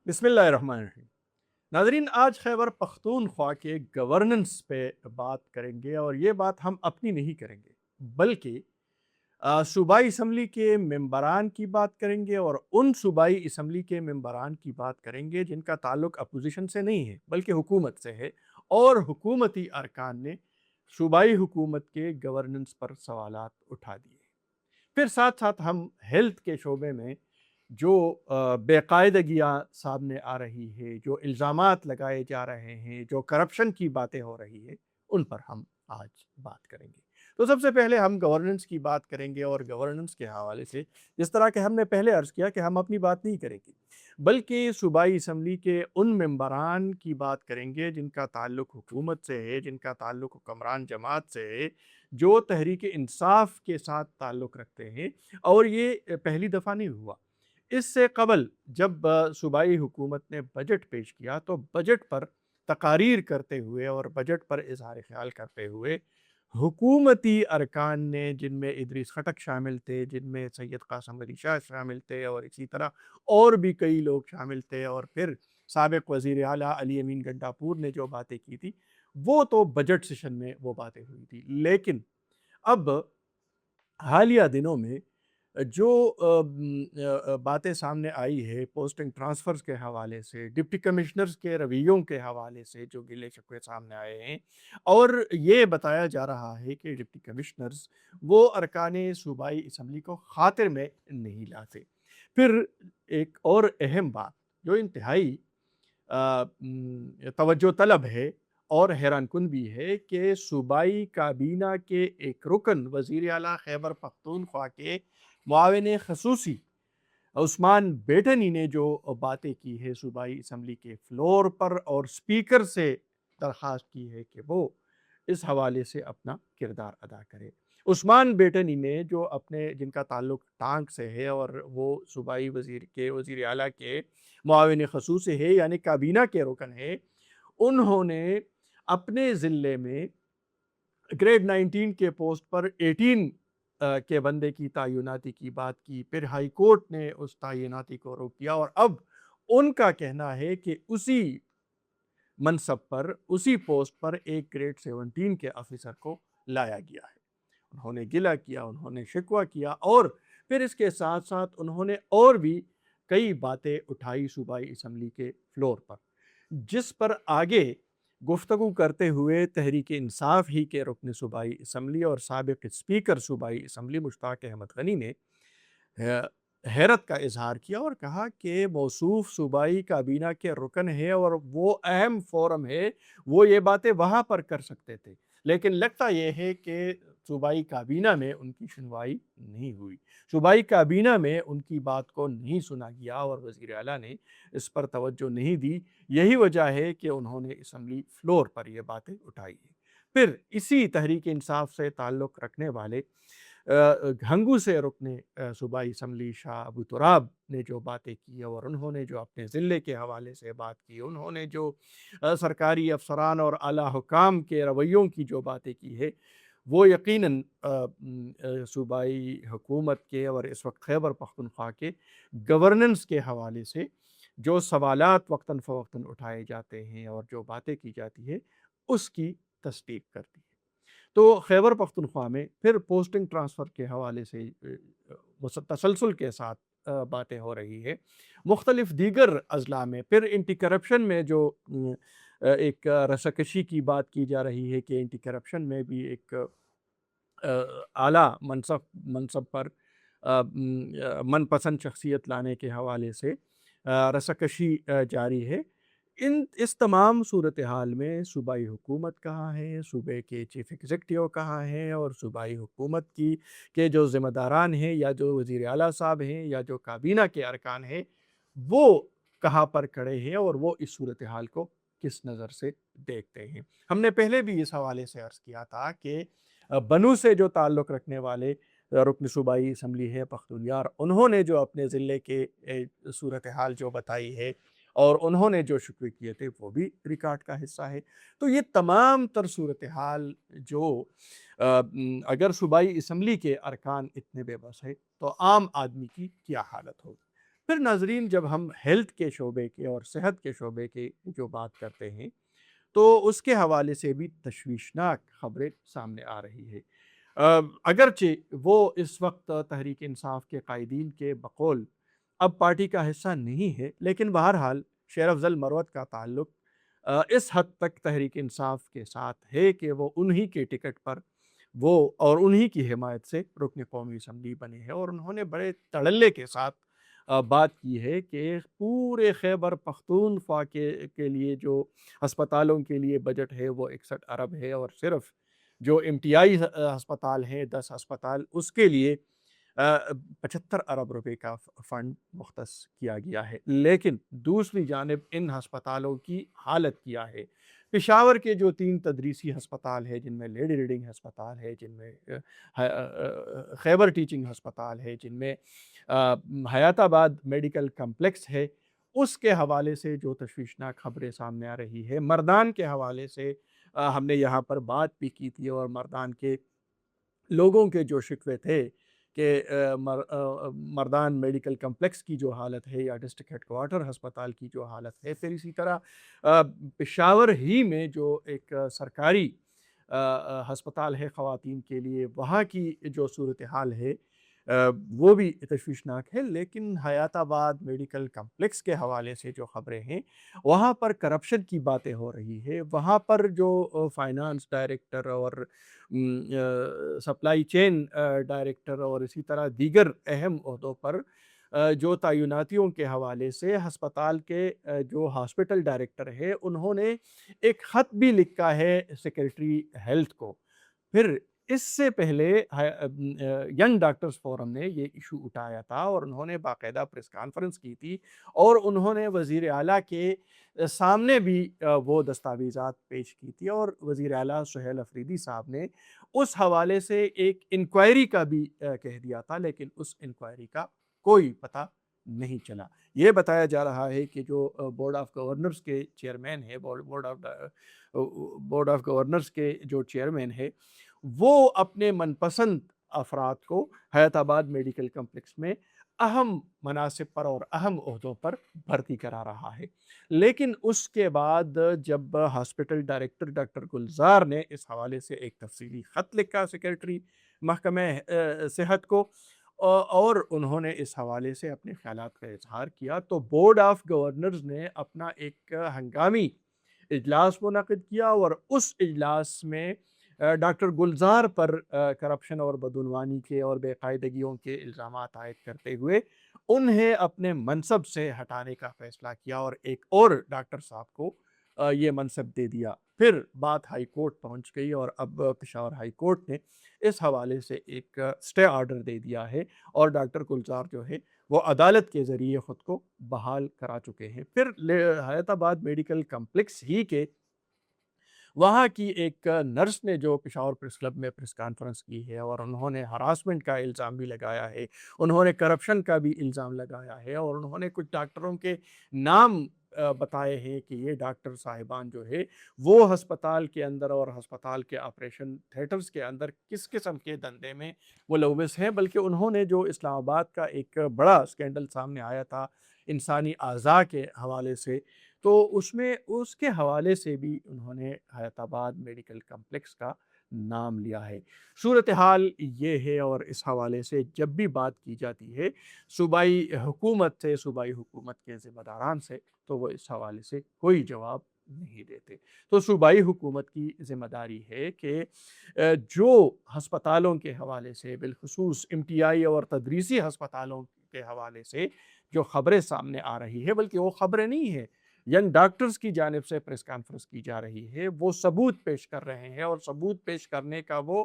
बिस्मिल्लाहिर्रहमानिर्रहीम। नाज़रीन, आज खैबर पख्तूनख्वा के गवर्नेंस पे बात करेंगे और ये बात हम अपनी नहीं करेंगे बल्कि सूबाई असम्बली के मेंबरान की बात करेंगे और उन सूबाई असम्बली के मेंबरान की बात करेंगे जिनका ताल्लुक अपोजिशन से नहीं है बल्कि हुकूमत से है और हुकूमती अरकान ने सूबाई हुकूमत के गवर्नेंस पर सवालात उठा दिए। फिर साथ साथ हम हेल्थ के शोबे में जो बेकायदगियाँ सामने आ रही है, जो इल्ज़ामात लगाए जा रहे हैं, जो करप्शन की बातें हो रही है, उन पर हम आज बात करेंगे। तो सबसे पहले हम गवर्नेंस की बात करेंगे और गवर्नेंस के हवाले से जिस तरह के हमने पहले अर्ज़ किया कि हम अपनी बात नहीं करेंगे, बल्कि सूबाई असम्बली के उन मेंबरान की बात करेंगे जिनका ताल्लुक हुकूमत से है, जिनका ताल्लुक हुक्मरान जमात से है, जो तहरीक इंसाफ के साथ ताल्लुक़ रखते हैं। और ये पहली दफ़ा नहीं हुआ। इससे क़बल जब सूबाई हुकूमत ने बजट पेश किया तो बजट पर तकारीर करते हुए और बजट पर इज़हार ख़याल करते हुए हुकूमती अरकान ने, जिनमें इदरीस खटक शामिल थे, जिनमें सैयद कासिम अली शाह शामिल थे और इसी तरह और भी कई लोग शामिल थे, और फिर साबिक़ वज़ीर आला अली अमीन गंडापुर ने जो बातें की थी, वो तो बजट सेशन में वो बातें हुई थी। लेकिन अब हालिया दिनों में जो बातें सामने आई है पोस्टिंग ट्रांसफ़र्स के हवाले से, डिप्टी कमिश्नर्स के रवैयों के हवाले से जो गिले शिकवे सामने आए हैं, और ये बताया जा रहा है कि डिप्टी कमिश्नर्स वो अरकान सूबाई असम्बली को ख़ातिर में नहीं लाते। फिर एक और अहम बात जो इंतहाई तवज्जो तलब है और हैरानकुन भी है कि सूबाई काबीना के एक रुकन वज़ीर आला खैबर पख्तूनख्वा के मुआविन ख़ुसूसी उस्मान बेटनी ने जो बातें की है सूबाई असम्बली के फ्लोर पर, और स्पीकर से दरख्वास्त की है कि वो इस हवाले से अपना किरदार अदा करे। उस्मान बेटनी ने जो अपने जिनका ताल्लुक टांग से है और वो सूबाई वज़ीर आला के मुआविन ख़ुसूसी है, यानी काबीना के रुकन है, उन्होंने अपने ज़िले में ग्रेड 19 के पोस्ट पर 18 के बंदे की तैनाती की बात की। फिर हाई कोर्ट ने उस तैनाती को रोक दिया और अब उनका कहना है कि उसी मनसब पर, उसी पोस्ट पर एक ग्रेड 17 के ऑफिसर को लाया गया है। उन्होंने गिला किया, उन्होंने शिकवा किया और फिर इसके साथ साथ उन्होंने और भी कई बातें उठाई सूबाई असम्बली के फ्लोर पर, जिस पर आगे गुफ्तगू करते हुए तहरीक इंसाफ ही के रुकन सूबाई असम्बली और साबिक़ स्पीकर सूबाई असम्बली मुश्ताक अहमद गनी ने हैरत का इजहार किया और कहा कि मौसूफ सूबाई काबीना के रुकन है और वो अहम फोरम है, वो ये बातें वहाँ पर कर सकते थे, लेकिन लगता यह है कि सूबाई काबीना में उनकी सुनवाई नहीं हुई, सूबाई काबीना में उनकी बात को नहीं सुना गया और वज़ीर आला ने इस पर तवज्जो नहीं दी। यही वजह है कि उन्होंने असम्बली फ्लोर पर ये बातें उठाई हैं। फिर इसी तहरीक इंसाफ से ताल्लुक़ रखने वाले घंगू से रुकने सूबाई असम्बली शाह अबू तुराब ने जो बातें की और उन्होंने जो अपने ज़िले के हवाले से बात की, उन्होंने जो सरकारी अफसरान और आला हुकाम के रवैयों की जो बातें की है, वो यकीनन सूबाई हुकूमत के और इस वक्त खैबर पख्तूनख्वा के गवर्नेंस के हवाले से जो सवालात वक्तन फ़वक्तन उठाए जाते हैं और जो बातें की जाती है, उसकी तस्दीक करती है। तो खैबर पख्तूनख्वा में फिर पोस्टिंग ट्रांसफ़र के हवाले से तसलसल के साथ बातें हो रही है। मुख्तलिफ़ दीगर अज़ला में फिर एंटी करप्शन में जो एक रसाकशी की बात की जा रही है कि एंटी करप्शन में भी एक आला मनसब पर मनपसंद शख्सियत लाने के हवाले से रसाकशी जारी है। इस तमाम सूरत हाल में सूबाई हुकूमत कहाँ है, सूबे के चीफ़ एग्ज़ीक्युटिव कहाँ हैं, और सूबाई हुकूमत की के जो ज़िम्मेदारान हैं या जो वज़ीर आला साहब हैं या जो काबीना के अरकान हैं, वो कहाँ पर खड़े हैं और वो इस सूरत हाल को किस नज़र से देखते हैं। हमने पहले भी इस हवाले से अर्ज़ किया था कि बनू से जो ताल्लुक़ रखने वाले रुकन सूबाई असम्बली है पख्तूनयार, उन्होंने जो अपने ज़िले के सूरत हाल जो बताई है और उन्होंने जो शिकवे किए थे वो भी रिकॉर्ड का हिस्सा है। तो ये तमाम तर सूरत हाल जो अगर सूबाई असम्बली के अरकान इतने बेबस है तो आम आदमी की क्या हालत होगी। پھر ناظرین، جب ہم ہیلتھ کے شعبے کے اور صحت کے شعبے کی جو بات کرتے ہیں تو اس کے حوالے سے بھی تشویشناک خبریں سامنے آ رہی ہے۔ اگرچہ وہ اس وقت تحریک انصاف کے قائدین کے بقول اب پارٹی کا حصہ نہیں ہے، لیکن بہرحال شیر افضل مروت کا تعلق اس حد تک تحریک انصاف کے ساتھ ہے کہ وہ انہی کے ٹکٹ پر وہ اور انہی کی حمایت سے رکن قومی اسمبلی بنے ہیں، اور انہوں نے بڑے تڑلے کے ساتھ بات کی ہے کہ پورے خیبر پختونخوا کے لیے جو ہسپتالوں کے لیے بجٹ ہے وہ 61 ارب ہے، اور صرف جو امتیازی ہسپتال ہیں 10 ہسپتال، اس کے لیے 75 ارب روپے کا فنڈ مختص کیا گیا ہے۔ لیکن دوسری جانب ان ہسپتالوں کی حالت کیا ہے؟ پشاور کے جو 3 تدریسی ہسپتال ہے، جن میں لیڈی ریڈنگ ہسپتال ہے، جن میں خیبر ٹیچنگ ہسپتال ہے، جن میں حیات آباد میڈیکل کمپلیکس ہے، اس کے حوالے سے جو تشویشناک خبریں سامنے آ رہی ہے۔ مردان کے حوالے سے ہم نے یہاں پر بات بھی کی تھی، اور مردان کے لوگوں کے جو شکوے تھے کہ مردان میڈیکل کمپلیکس کی جو حالت ہے یا ڈسٹرکٹ ہیڈ کوارٹر ہسپتال کی جو حالت ہے، پھر اسی طرح پشاور ہی میں جو ایک سرکاری ہسپتال ہے خواتین کے لیے، وہاں کی جو صورتحال ہے وہ بھی تشویشناک ہے۔ لیکن حیات آباد میڈیکل کمپلیکس کے حوالے سے جو خبریں ہیں، وہاں پر کرپشن کی باتیں ہو رہی ہے، وہاں پر جو فائنانس ڈائریکٹر اور سپلائی چین ڈائریکٹر اور اسی طرح دیگر اہم عہدوں پر جو تعیناتیوں کے حوالے سے ہسپتال کے جو ہاسپٹل ڈائریکٹر ہے، انہوں نے ایک خط بھی لکھا ہے سیکرٹری ہیلتھ کو۔ پھر اس سے پہلے ینگ ڈاکٹرز فورم نے یہ ایشو اٹھایا تھا، اور انہوں نے باقاعدہ پریس کانفرنس کی تھی، اور انہوں نے وزیر اعلیٰ کے سامنے بھی وہ دستاویزات پیش کی تھی، اور وزیر اعلیٰ سہیل افریدی صاحب نے اس حوالے سے ایک انکوائری کا بھی کہہ دیا تھا، لیکن اس انکوائری کا کوئی پتہ نہیں چلا۔ یہ بتایا جا رہا ہے کہ جو بورڈ آف گورنرز کے چیئرمین ہے، بورڈ آف گورنرز کے جو چیئرمین ہے، وہ اپنے من پسند افراد کو حیات آباد میڈیکل کمپلیکس میں اہم مناصب پر اور اہم عہدوں پر بھرتی کرا رہا ہے۔ لیکن اس کے بعد جب ہاسپٹل ڈائریکٹر ڈاکٹر گلزار نے اس حوالے سے ایک تفصیلی خط لکھا سیکرٹری محکمہ صحت کو، اور انہوں نے اس حوالے سے اپنے خیالات کا اظہار کیا، تو بورڈ آف گورنرز نے اپنا ایک ہنگامی اجلاس منعقد کیا، اور اس اجلاس میں ڈاکٹر گلزار پر کرپشن اور بدعنوانی کے اور بے قاعدگیوں کے الزامات عائد کرتے ہوئے انہیں اپنے منصب سے ہٹانے کا فیصلہ کیا، اور ایک اور ڈاکٹر صاحب کو یہ منصب دے دیا۔ پھر بات ہائی کورٹ پہنچ گئی، اور اب پشاور ہائی کورٹ نے اس حوالے سے ایک اسٹے آرڈر دے دیا ہے، اور ڈاکٹر گلزار جو ہے وہ عدالت کے ذریعے خود کو بحال کرا چکے ہیں۔ پھر حیات آباد میڈیکل کمپلیکس ہی کے وہاں کی ایک نرس نے جو پشاور پریس کلب میں پریس کانفرنس کی ہے، اور انہوں نے ہراسمنٹ کا الزام بھی لگایا ہے، انہوں نے کرپشن کا بھی الزام لگایا ہے، اور انہوں نے کچھ ڈاکٹروں کے نام بتائے ہیں کہ یہ ڈاکٹر صاحبان جو ہے وہ ہسپتال کے اندر اور ہسپتال کے آپریشن تھیٹرز کے اندر کس قسم کے دندے میں ملوث ہیں۔ بلکہ انہوں نے جو اسلام آباد کا ایک بڑا سکینڈل سامنے آیا تھا انسانی اعضاء کے حوالے سے، تو اس میں اس کے حوالے سے بھی انہوں نے حیات آباد میڈیکل کمپلیکس کا نام لیا ہے۔ صورتحال یہ ہے، اور اس حوالے سے جب بھی بات کی جاتی ہے صوبائی حکومت سے، صوبائی حکومت کے ذمہ داران سے، تو وہ اس حوالے سے کوئی جواب نہیں دیتے۔ تو صوبائی حکومت کی ذمہ داری ہے کہ جو ہسپتالوں کے حوالے سے، بالخصوص امتیازی اور تدریسی ہسپتالوں کے حوالے سے جو خبریں سامنے آ رہی ہے، بلکہ وہ خبریں نہیں ہیں، ینگ ڈاکٹرز کی جانب سے پریس کانفرنس کی جا رہی ہے، وہ ثبوت پیش کر رہے ہیں، اور ثبوت پیش کرنے کا وہ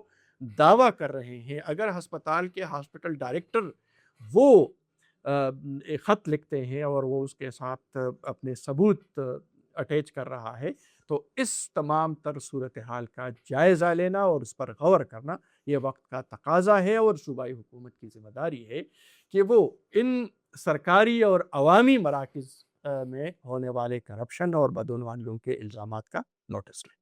دعویٰ کر رہے ہیں۔ اگر ہسپتال کے ہاسپٹل ڈائریکٹر وہ ایک خط لکھتے ہیں اور وہ اس کے ساتھ اپنے ثبوت اٹیچ کر رہا ہے، تو اس تمام تر صورتحال کا جائزہ لینا اور اس پر غور کرنا یہ وقت کا تقاضا ہے، اور صوبائی حکومت کی ذمہ داری ہے کہ وہ ان سرکاری اور عوامی مراکز میں ہونے والے کرپشن اور بدعنوانیوں کے الزامات کا نوٹس لیں۔